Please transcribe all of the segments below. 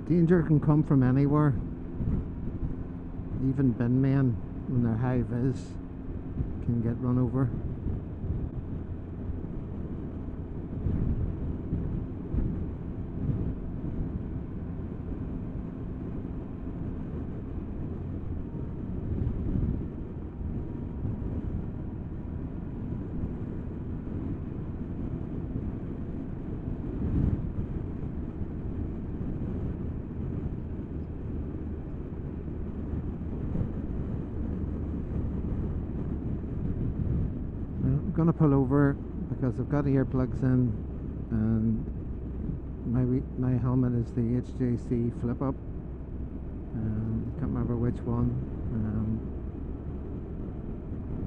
Danger can come from anywhere. Even bin men, when they're high vis, can get run over. I'm gonna pull over because I've got earplugs in, and my helmet is the HJC flip up. Can't remember which one.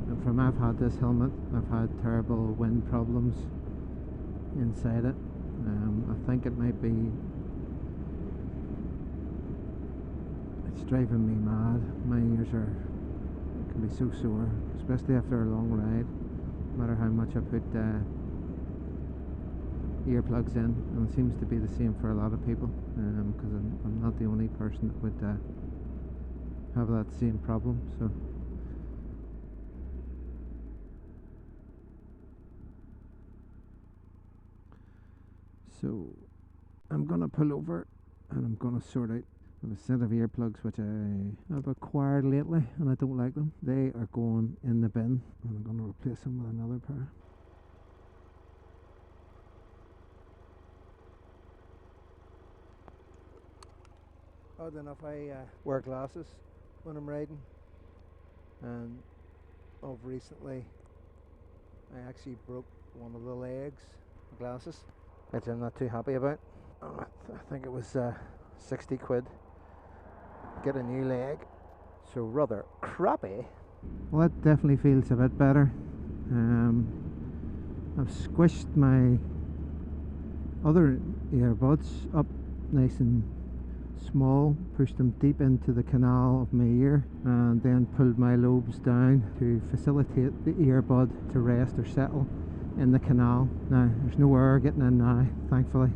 And from I've had this helmet, I've had terrible wind problems inside it. I think it might be, it's driving me mad. My ears can be so sore, especially after a long ride. No matter how much I put earplugs in, and it seems to be the same for a lot of people, because I'm not the only person that would have that same problem. So I'm gonna pull over and I'm gonna sort out a set of earplugs which I have acquired lately, and I don't like them. They are going in the bin, and I'm going to replace them with another pair. Odd enough, I wear glasses when I'm riding, and of recently I actually broke one of the legs, the glasses, which I'm not too happy about. I think it was 60 quid. Get a new leg, so rather crappy. Well, that definitely feels a bit better. I've squished my other earbuds up nice and small, pushed them deep into the canal of my ear, and then pulled my lobes down to facilitate the earbud to rest or settle in the canal. Now there's no air getting in now, thankfully.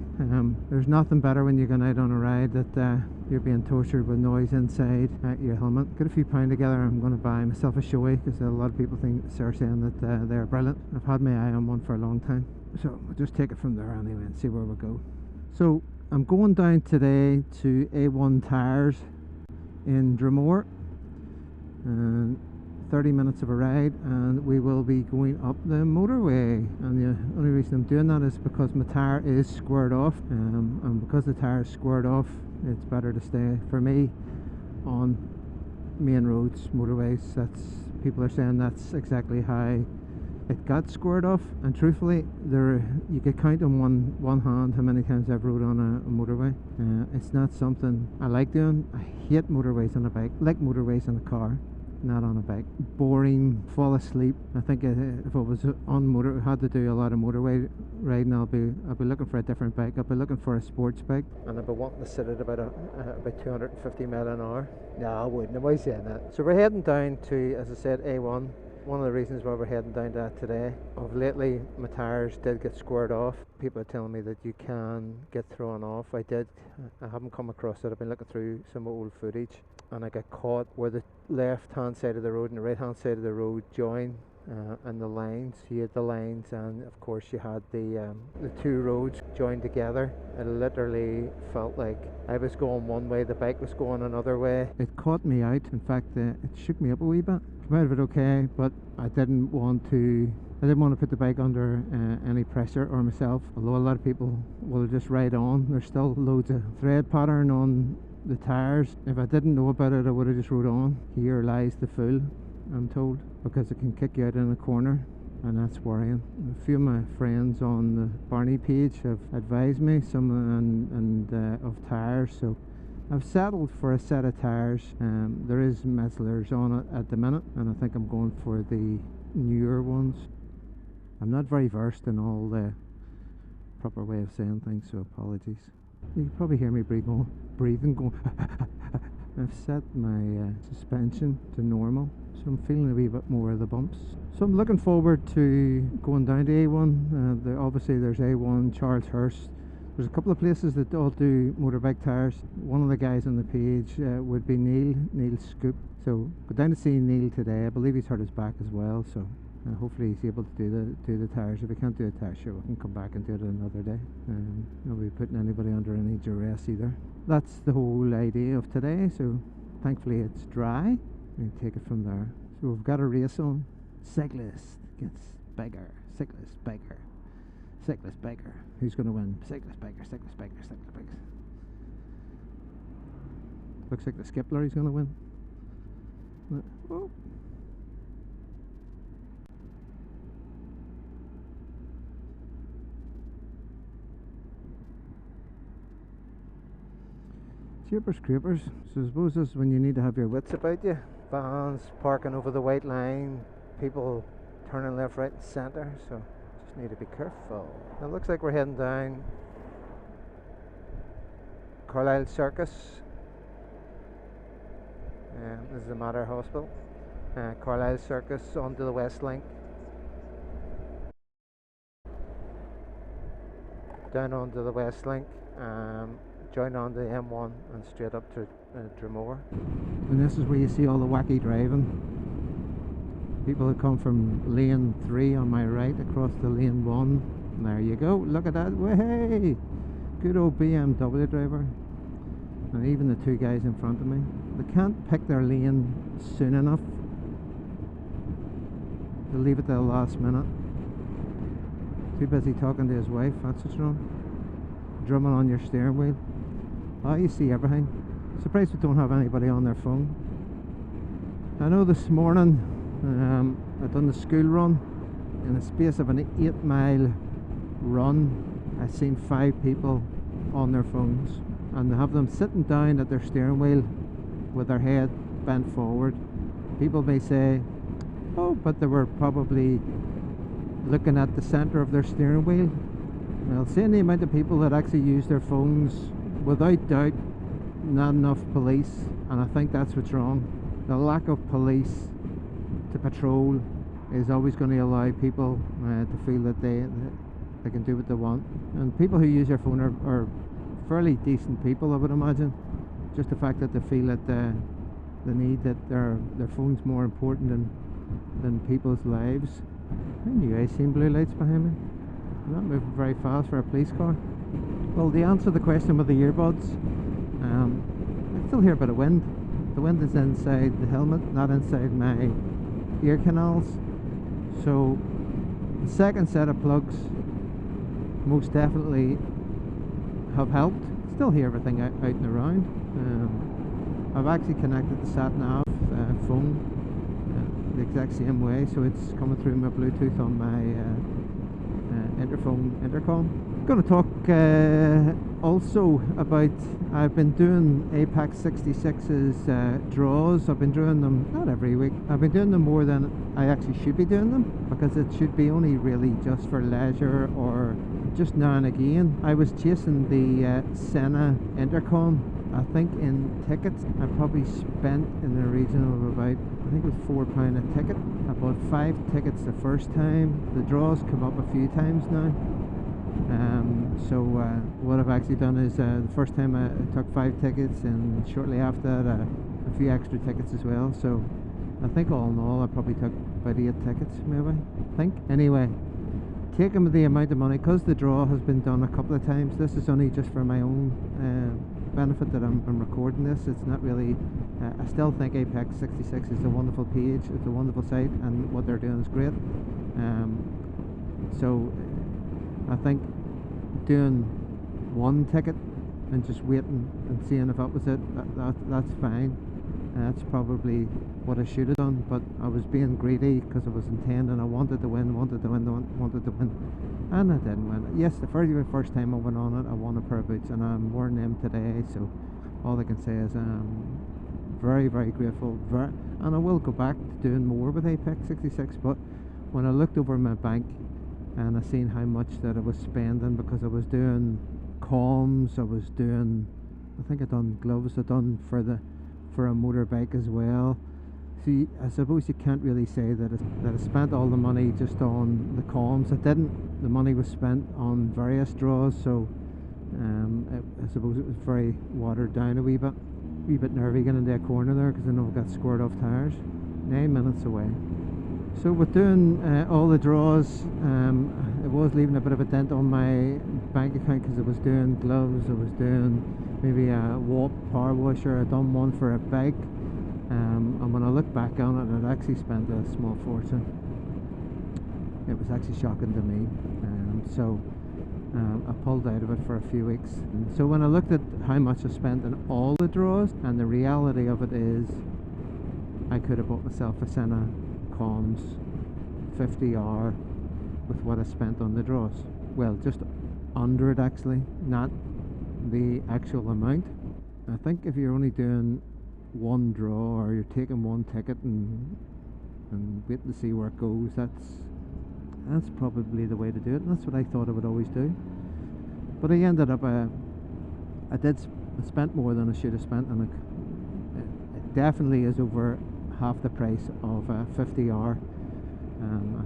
There's nothing better when you're going out on a ride that you're being tortured with noise inside your helmet. Get a few pound together, I'm going to buy myself a Shoei, because a lot of people are saying that they're brilliant. I've had my eye on one for a long time, so we'll just take it from there anyway and see where we go. So I'm going down today to A1 Tyres in Drumore, and 30 minutes of a ride, and we will be going up the motorway. And the only reason I'm doing that is because my tyre is squared off, and because the tyre is squared off, it's better to stay, for me, on main roads, motorways. People are saying that's exactly how it got squared off, and truthfully, you could count on one hand how many times I've rode on a motorway. It's not something I like doing. I hate motorways on a bike, like motorways in a car, not on a bike. Boring, fall asleep. I think if I was on had to do a lot of motorway riding, I'll be looking for a different bike. I'll be looking for a sports bike, and I'll be wanting to sit at about 250 mile an hour. No, I wouldn't. Am I saying that? So we're heading down to, as I said, A1. One of the reasons why we're heading down to that today, of lately my tyres did get squared off. People are telling me that you can get thrown off. I haven't come across it. I've been looking through some old footage, and I got caught where the left hand side of the road and the right hand side of the road join, and the lines. You had the lines, and of course you had the two roads joined together. It literally felt like I was going one way, the bike was going another way. It caught me out. In fact, it shook me up a wee bit. Came out of it okay, but I didn't want to put the bike under any pressure, or myself. Although a lot of people will just ride on, there's still loads of thread pattern on the tyres. If I didn't know about it, I would have just rode on. Here lies the fool, I'm told, because it can kick you out in a corner, and that's worrying. A few of my friends on the BARNI page have advised me of tyres, so I've settled for a set of tyres. There is Metzler's on it at the minute, and I think I'm going for the newer ones. I'm not very versed in all the proper way of saying things, so apologies. You can probably hear me breathing going. I've set my suspension to normal, so I'm feeling a wee bit more of the bumps. So I'm looking forward to going down to A1. Obviously there's A1 Charleshurst, There's a couple of places that all do motorbike tyres. One of the guys on the page would be Neil Scoop. So go down to see Neil today. I believe he's hurt his back as well, so hopefully he's able to do the tyres. If he can't do a tyre show, we can come back and do it another day. Not be putting anybody under any duress either. That's the whole idea of today, so thankfully it's dry. We take it from there. So we've got a race on. Cyclist gets bigger. Cyclist bigger. Cyclist bigger. Who's going to win? Cyclist bigger. Cyclist bigger. Cyclist bigger. Looks like the Skipler is going to win. Oh. Jeepers creepers. So I suppose this is when you need to have your wits about you. Vans parking over the white line, people turning left, right and centre, so just need to be careful. It looks like we're heading down Carlisle Circus. This is the Mater Hospital. Carlisle Circus onto the West Link. Down onto the West Link. Join on the M1 and straight up to Drumore. And this is where you see all the wacky driving. People that come from lane 3 on my right across to lane 1. There you go, look at that, way! Good old BMW driver. And even the two guys in front of me. They can't pick their lane soon enough. They'll leave it to the last minute. Too busy talking to his wife, that's what's wrong. Drumming on your steering wheel. Oh, you see everything. Surprised we don't have anybody on their phone. I know this morning I done the school run. In the space of an 8-mile run, I seen 5 people on their phones, and they have them sitting down at their steering wheel with their head bent forward. People may say, oh, but they were probably looking at the centre of their steering wheel. Well, seeing the amount of people that actually use their phones, without doubt, not enough police, and I think that's what's wrong. The lack of police to patrol is always going to allow people to feel that they can do what they want. And people who use their phone are fairly decent people, I would imagine. Just the fact that they feel that they need that their phone's more important than people's lives. I knew I seen blue lights behind me. I'm not moving very fast for a police car. Well, to answer the question with the earbuds, I still hear a bit of wind. The wind is inside the helmet, not inside my ear canals. So the second set of plugs most definitely have helped. Still hear everything out and around. I've actually connected the sat-nav phone the exact same way, so it's coming through my Bluetooth on my intercom. I'm going to talk also about, I've been doing Apex 66's draws. I've been doing them not every week. I've been doing them more than I actually should be doing them, because it should be only really just for leisure or just now and again. I was chasing the Senna intercom. I think in tickets I probably spent in the region of about, I think it was £4 a ticket. I bought 5 tickets the first time. The draws come up a few times now. So what I've actually done is the first time I took 5 tickets, and shortly after that a few extra tickets as well. So I think all in all I probably took about 8 tickets, maybe, I think. Anyway, taking the amount of money, because the draw has been done a couple of times, this is only just for my own benefit that I'm recording this. It's not really, I still think Apex 66 is a wonderful page, it's a wonderful site, and what they're doing is great. So I think doing 1 ticket and just waiting and seeing if that was it, that's fine. That's probably what I should have done, but I was being greedy because I was intending, I wanted to win, and I didn't win. Yes, the first time I went on it, I won a pair of boots, and I'm wearing them today, so all I can say is I'm very, very grateful, and I will go back to doing more with Apex 66, but when I looked over my bank and I seen how much that I was spending, because I was doing comms, I was doing, I think I done gloves, I done for a motorbike as well. See, I suppose you can't really say that I spent all the money just on the comms. I didn't. The money was spent on various draws, so I suppose it was very watered down a wee bit nervy getting into a corner there because I know I've got squared off tyres. 9 minutes away. So with doing all the draws, it was leaving a bit of a dent on my bank account because I was doing gloves, I was doing maybe a power washer, I'd done one for a bike, and when I look back on it, I'd actually spent a small fortune. It was actually shocking to me. So I pulled out of it for a few weeks. And so when I looked at how much I spent in all the draws, and the reality of it is I could have bought myself a Senna Comms 50R with what I spent on the draws. Well, just under it actually, not the actual amount. I think if you're only doing one draw or you're taking one ticket and waiting to see where it goes, that's probably the way to do it, and that's what I thought I would always do. But I ended up I spent more than I should have spent, and it definitely is over half the price of a 50R.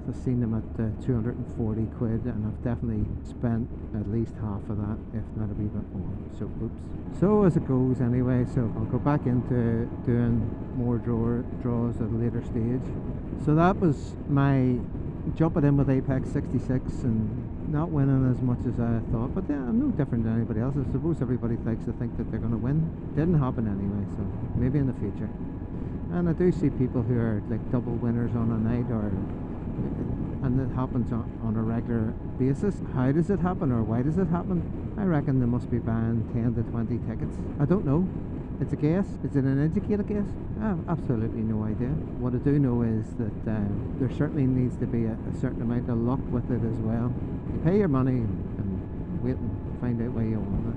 I've seen them at 240 quid, and I've definitely spent at least half of that, if not a wee bit more. So oops. So as it goes anyway, so I'll go back into doing more draws at a later stage. So that was my jumping in with Apex 66 and not winning as much as I thought, but yeah, I'm no different than anybody else. I suppose everybody likes to think that they're going to win. Didn't happen anyway, so maybe in the future. And I do see people who are like double winners on a night, and it happens on a regular basis. How does it happen, or why does it happen? I reckon they must be buying 10 to 20 tickets. I don't know. It's a guess. Is it an educated guess? I have absolutely no idea. What I do know is that there certainly needs to be a certain amount of luck with it as well. You pay your money and wait and find out where you won.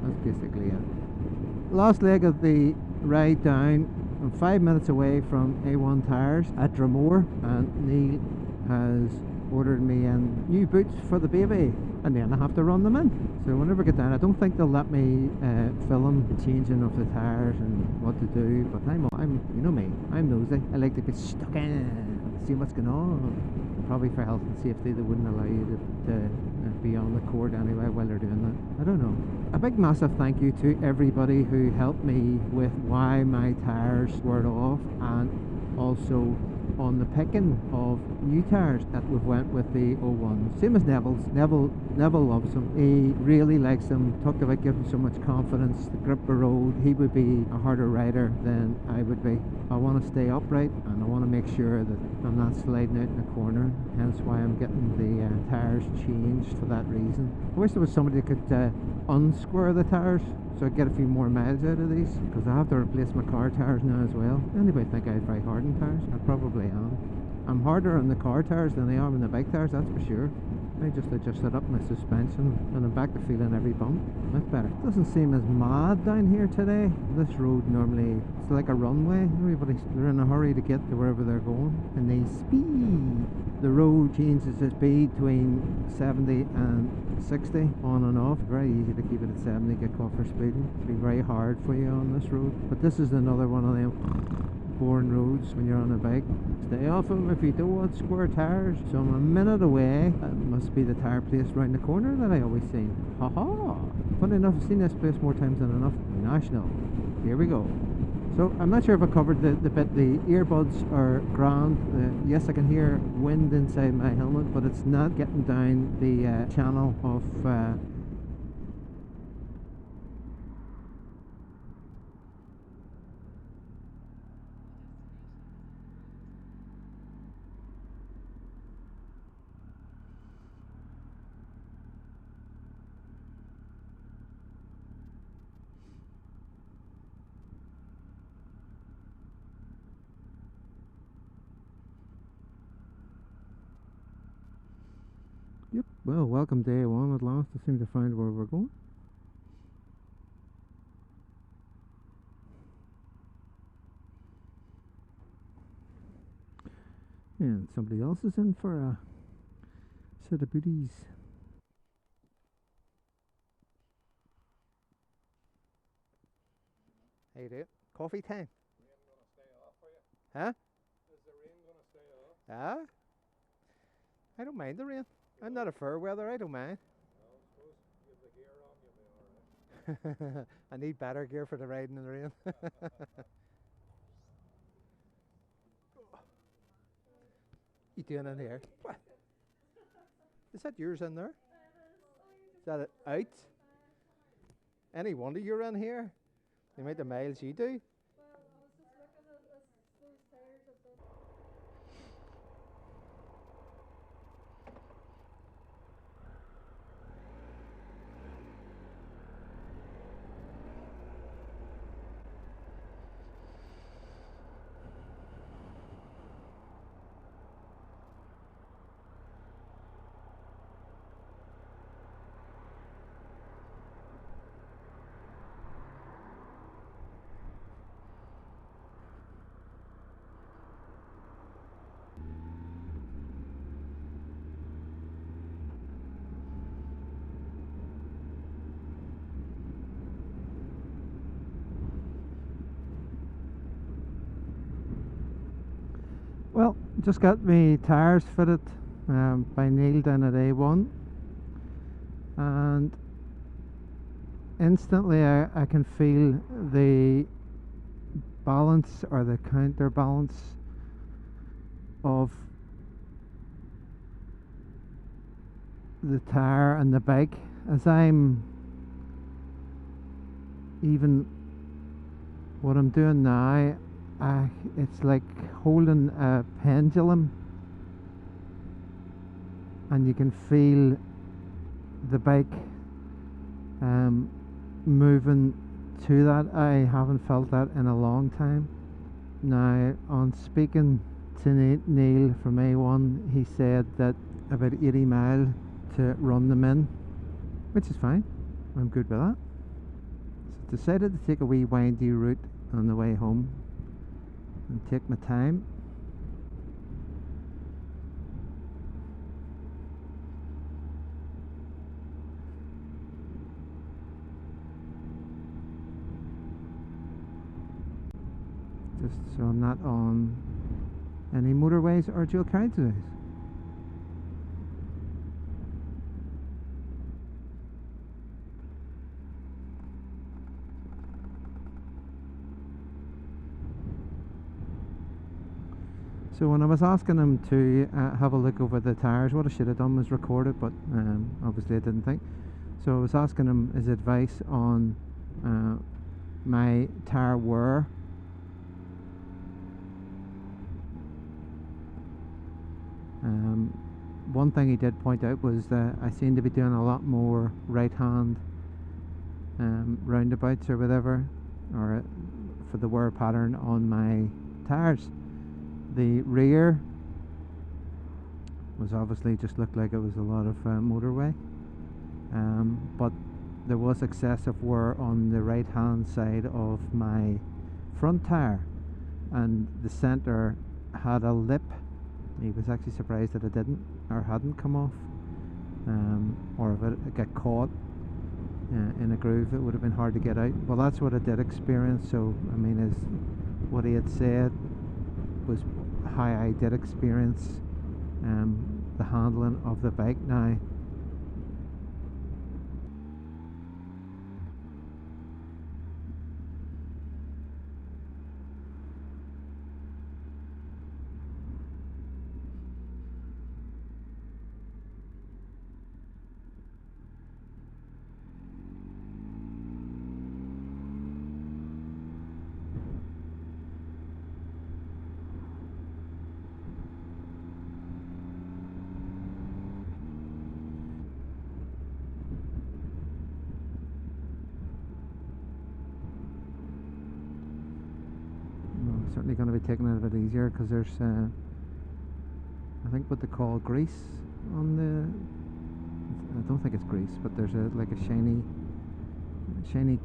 That's basically it. Last leg of the ride down. I'm 5 minutes away from A1 Tyres at Drumore, and Neil has ordered me in new boots for the baby, and then I have to run them in. So whenever I get down, I don't think they'll let me film the changing of the tyres and what to do, but I'm you know me, I'm nosy. I like to get stuck in, see what's going on. Probably for health and safety they wouldn't allow you to be on the court anyway while they're doing that. I don't know. A big massive thank you to everybody who helped me with why my tyres were off, and also on the picking of new tyres that we've went with the 01. Same as Neville's. Neville loves them. He really likes them. Talked about giving so much confidence. The grip the road. He would be a harder rider than I would be. I want to stay upright, and I want to make sure that I'm not sliding out in a corner. Hence why I'm getting the tyres changed for that reason. I wish there was somebody that could unsquare the tyres so I get a few more miles out of these, because I have to replace my car tyres now as well. Anybody think I have very hardened tyres? I probably am. I'm harder on the car tyres than I am on the bike tyres, that's for sure. I just adjusted up my suspension and I'm back to feeling every bump. That's better. It doesn't seem as mad down here today. This road normally, it's like a runway. They're in a hurry to get to wherever they're going, and they speed. The road changes the speed between 70 and 60 on and off. Very easy to keep it at 70, get caught for speeding. It'll be very hard for you on this road. But this is another one of them boring roads when you're on a bike. Stay off them if you don't want square tyres. So I'm a minute away. That must be the tyre place round the corner that I always see. Haha! Funny enough, I've seen this place more times than enough. National. Here we go. So I'm not sure if I covered the bit. The earbuds are grand. Yes, I can hear wind inside my helmet, but it's not getting down the channel of Yep, well, welcome day one at last. I seem to find where we're going. And somebody else is in for a set of booties. How you doing? Coffee time? Rain gonna stay off for you? Huh? Is the rain gonna stay off? I don't mind the rain. I'm not a fair weather, I don't mind. No, I suppose you have the gear on, you'll be I need better gear for the riding in the rain. You doing in here? What? Is that yours in there? Is that it out? Any wonder you're in here? The amount of miles you do? Well, just got me tyres fitted by Neil down at A1, and instantly I can feel the balance or the counterbalance of the tyre and the bike. As I'm even what I'm doing now, it's like holding a pendulum, and you can feel the bike moving to that. I haven't felt that in a long time. Now, on speaking to Neil from A1, he said that about 80 mile to run them in, which is fine. I'm good with that. So decided to take a wee windy route on the way home and take my time. Just so I'm not on any motorways or dual carriageways. So when I was asking him to have a look over the tyres, what I should have done was record it, but obviously I didn't think. So I was asking him his advice on my tyre wear. One thing he did point out was that I seem to be doing a lot more right hand roundabouts or whatever, or for the wear pattern on my tyres. The rear was obviously just looked like it was a lot of motorway, but there was excessive wear on the right hand side of my front tyre, and the centre had a lip. He was actually surprised that it didn't or hadn't come off, or if it got caught in a groove, it would have been hard to get out. Well, that's what I did experience. So I mean, is what he had said was how I did experience the handling of the bike. Now, certainly going to be taking it a bit easier because there's I think what they call grease on the, I don't think it's grease, but there's like a shiny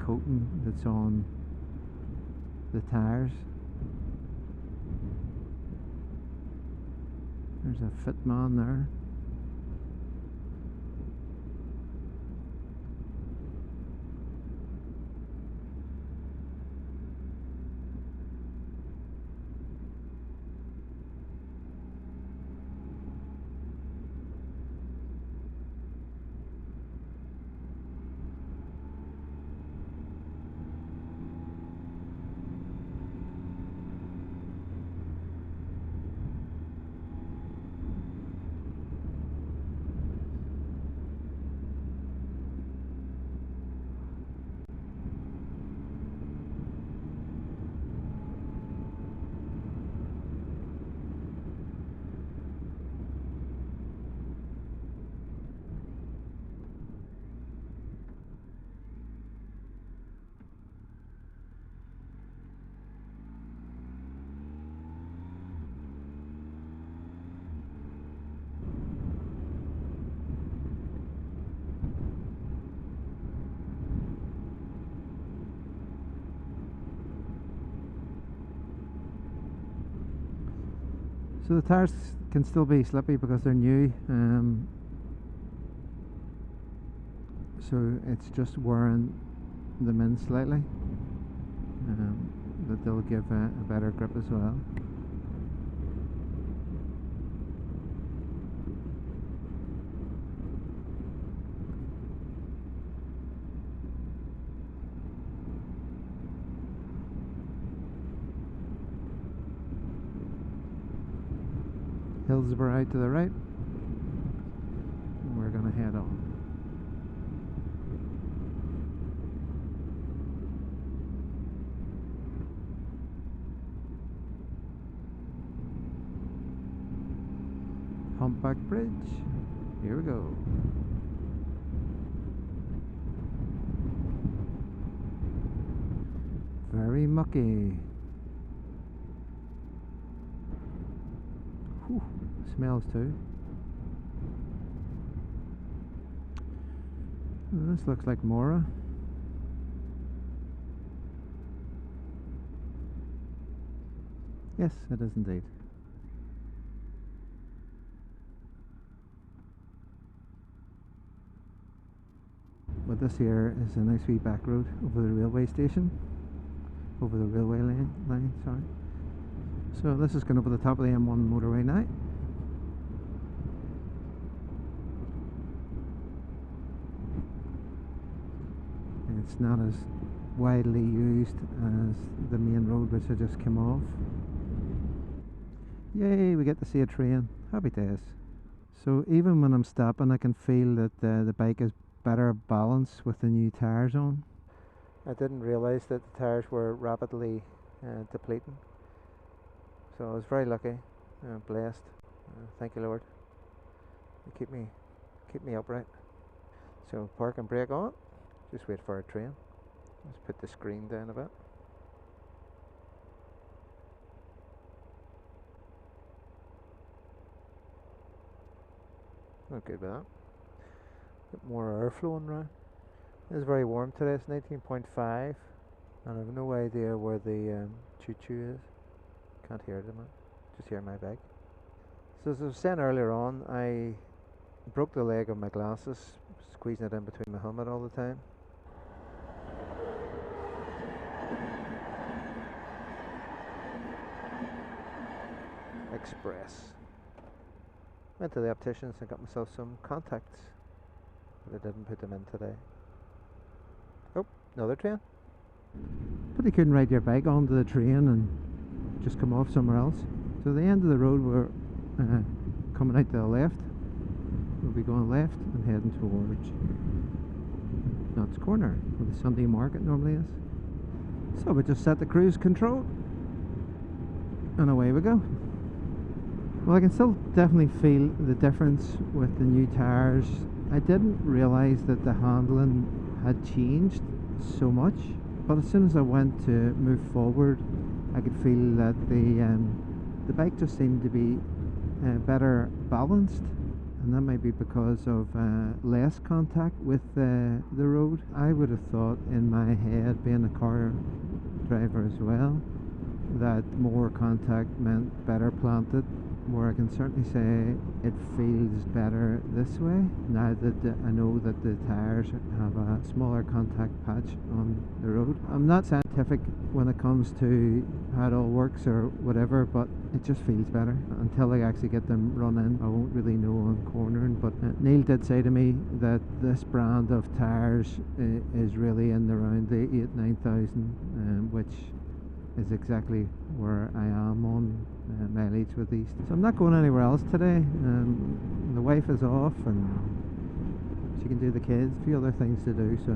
coating that's on the tyres. There's a Fitman there. So the tyres can still be slippy because they're new, so it's just wearing them in slightly, that they'll give a better grip as well. Hillsborough out to the right. We're going to head on. Humpback Bridge. Here we go. Very mucky. Whew, smells too. This looks like Mora. Yes, it is indeed. But this here is a nice wee back road over the railway station. Over the railway line, sorry. So this is going over the top of the M1 motorway now. It's not as widely used as the main road which I just came off. Yay, we get to see a train. Happy days. So even when I'm stopping, I can feel that the bike is better balanced with the new tyres on. I didn't realise that the tyres were rapidly depleting. So I was very lucky, blessed. Thank you, Lord. You keep me upright. So park and brake on. Just wait for a train. Let's put the screen down a bit. Not good with that. Bit more air flowing around. It's very warm today. It's 19.5, and I have no idea where the choo-choo is. Can't hear them. Just hear my bike. So as I was saying earlier on, I broke the leg of my glasses, squeezing it in between my helmet all the time. Express. Went to the opticians and got myself some contacts, but I didn't put them in today. Oh, another train. But you couldn't ride your bike onto the train and just come off somewhere else. So the end of the road, we're coming out to the left. We'll be going left and heading towards Knott's Corner, where the Sunday market normally is. So we just set the cruise control and away we go. Well, I can still definitely feel the difference with the new tyres. I didn't realise that the handling had changed so much, but as soon as I went to move forward, I could feel that the bike just seemed to be better balanced, and that might be because of less contact with the road. I would have thought in my head, being a car driver as well, that more contact meant better planted, where I can certainly say it feels better this way now that I know that the tyres have a smaller contact patch on the road. I'm not scientific when it comes to how it all works or whatever, but it just feels better. Until I actually get them running, I won't really know on cornering. But Neil did say to me that this brand of tyres is really in around the 8,000-9,000, which is exactly where I am on mileage with these. So I'm not going anywhere else today. The wife is off and she can do the kids, a few other things to do, so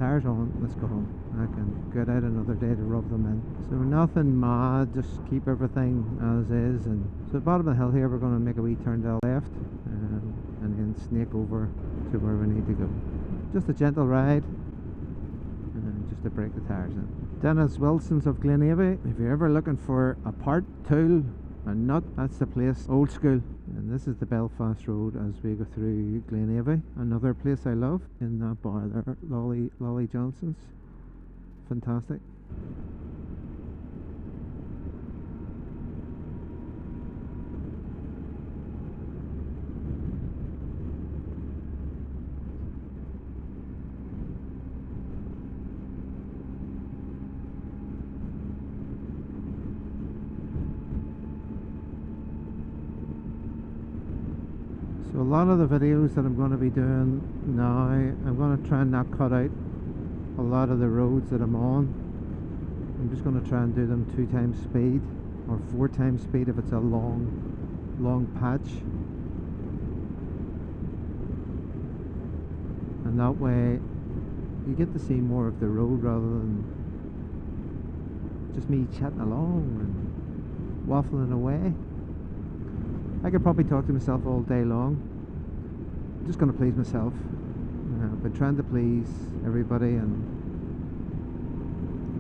tyres on, let's go home. I can get out another day to rub them in. So nothing mad, just keep everything as is. And so at the bottom of the hill here, we're going to make a wee turn to the left and then snake over to where we need to go. Just a gentle ride, just to break the tyres in. Dennis Wilson's of Glenavy. If you're ever looking for a part, tool, a nut, that's the place. Old school. And this is the Belfast Road as we go through Glenavy. Another place I love in that bar there, Lolly Johnson's. Fantastic. So a lot of the videos that I'm going to be doing now, I'm going to try and not cut out a lot of the roads that I'm on. I'm just going to try and do them 2 times speed or 4 times speed if it's a long patch. And that way you get to see more of the road rather than just me chatting along and waffling away. I could probably talk to myself all day long. I'm just going to please myself. I've been trying to please everybody, and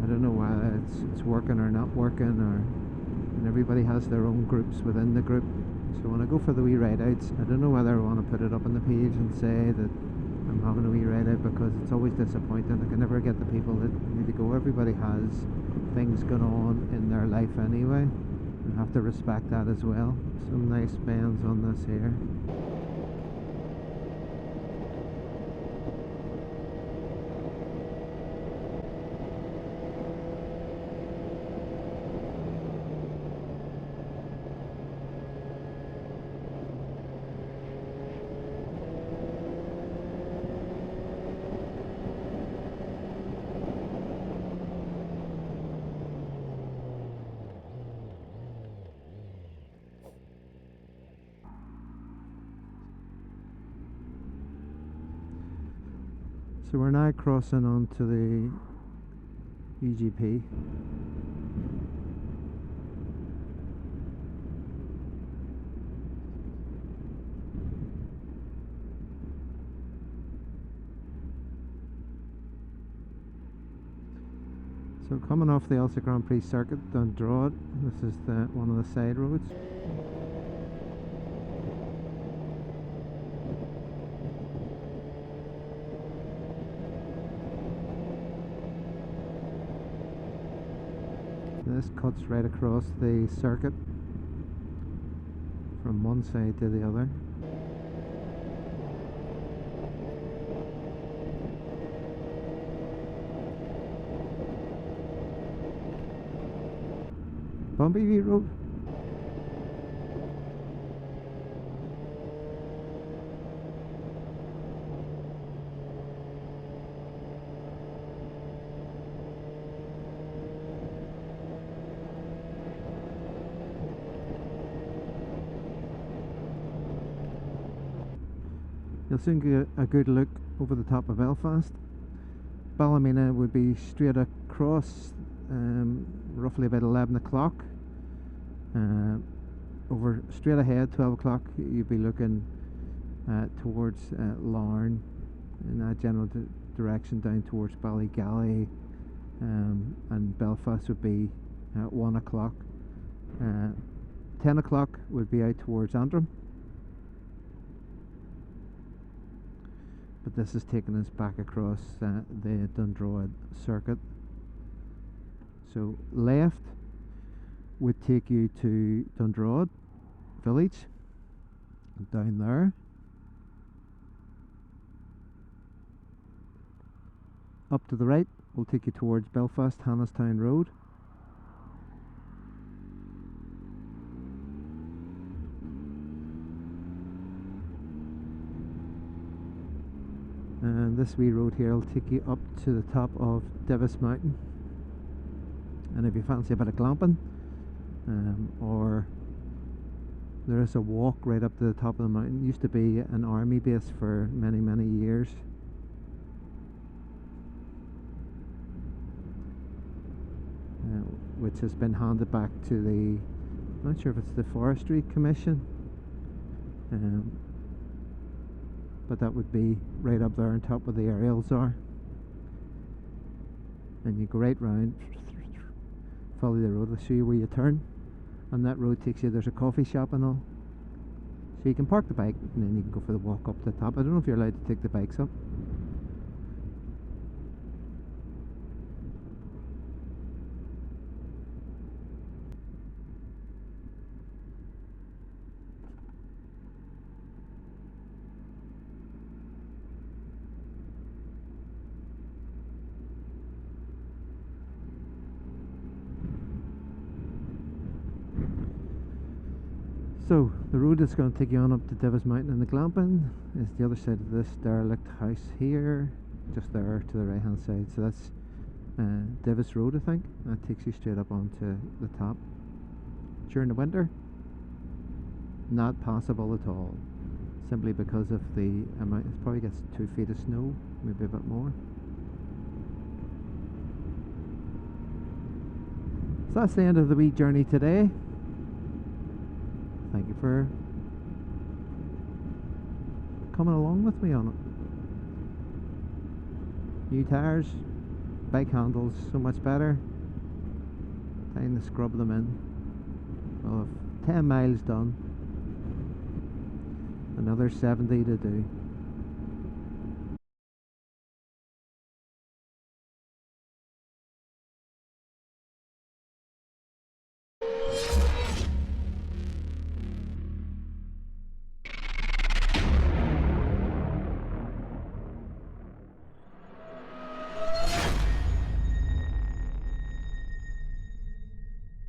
I don't know whether it's working or not working, and everybody has their own groups within the group. So when I go for the wee ride outs, I don't know whether I want to put it up on the page and say that I'm having a wee ride out, because it's always disappointing. I can never get the people that need to go. Everybody has things going on in their life anyway. I have to respect that as well. Some nice bends on this here. So we're now crossing onto the UGP. So coming off the Ulster Grand Prix circuit, Dundroad, this is one of the side roads. This cuts right across the circuit from one side to the other. Bumpy Road. You'll soon get a good look over the top of Belfast. Ballymena would be straight across, roughly about 11 o'clock. Over straight ahead, 12 o'clock, you'd be looking towards Larne in that general direction down towards Ballygally, and Belfast would be at 1 o'clock. 10 o'clock would be out towards Antrim. But this is taking us back across the Dundroad circuit. So left would take you to Dundroad village, down there. Up to the right will take you towards Belfast Hannestown Road. And this wee road here will take you up to the top of Divis Mountain. And if you fancy a bit of glamping, or there is a walk right up to the top of the mountain. It used to be an army base for many years. Which has been handed back to the, I'm not sure if it's the Forestry Commission, but that would be right up there on top where the aerials are. And you go right round, follow the road, I'll show you where you turn, and that road takes you, there's a coffee shop and all, so you can park the bike and then you can go for the walk up to the top. I don't know if you're allowed to take the bikes up. So the road that's going to take you on up to Divis Mountain in the Glamping is the other side of this derelict house here, just there to the right hand side. So that's Divis Road, I think. That takes you straight up onto the top. During the winter, not possible at all, simply because of the amount. It probably gets 2 feet of snow, maybe a bit more. So that's the end of the wee journey today. Thank you for coming along with me on it. New tyres, bike handles, so much better. Time to scrub them in. Well, 10 miles done. Another 70 to do.